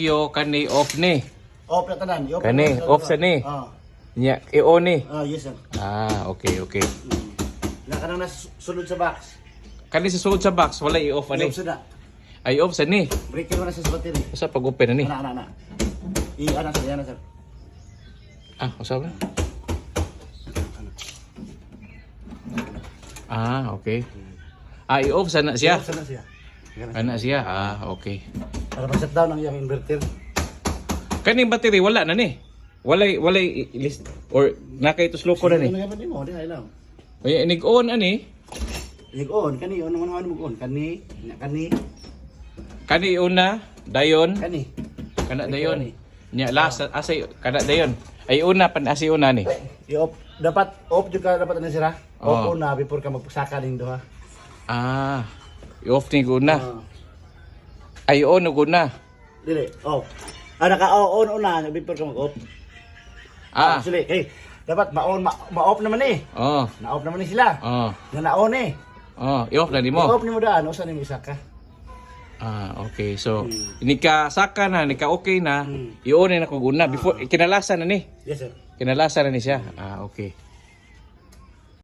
Yo kani off ni. Off na tanan. Kani off sa ni. Nya i-on ni. Yes sir. Okay. Na kanang nasulod sa box. Kani sa sulod sa box wala i-off ani. I-off na. Ay off sa ni. Breaker mo na sa battery. Usa pag open ani. Ana. I-ana sir. Usa ba? Okay. I-off sana siya. I-off na siya. Ana siya. Okay. Para ma-shut down ang iyang inverter. Kani battery wala na ni. Walay list or nakaituslo ko na ni. Ano gaban mo? Di ay lang. Oy inig-on ani. Ig-on kani ano mo on kani. Kani una dayon. Kani. Kana dayon. Nya last asay kana dayon. Ay una pan asi una ni. I-off. Dapat off jud ka dapat na sira. Oh. Off na before ka magsaka ning duha. I-off ni una. Ay on ug una. Dili. Off. Naka-on una before ka mag-off. Actually, dapat ma-off naman eh. Na-off naman ni sila. Na-on eh. I-off na nimo. I-off nimo daan, usa nimo isaka. Okay. So, nika saka na, nika okay na. I-on na kung una before kinalasan na ni. Yes sir. Kinalasan na ni siya. Okay.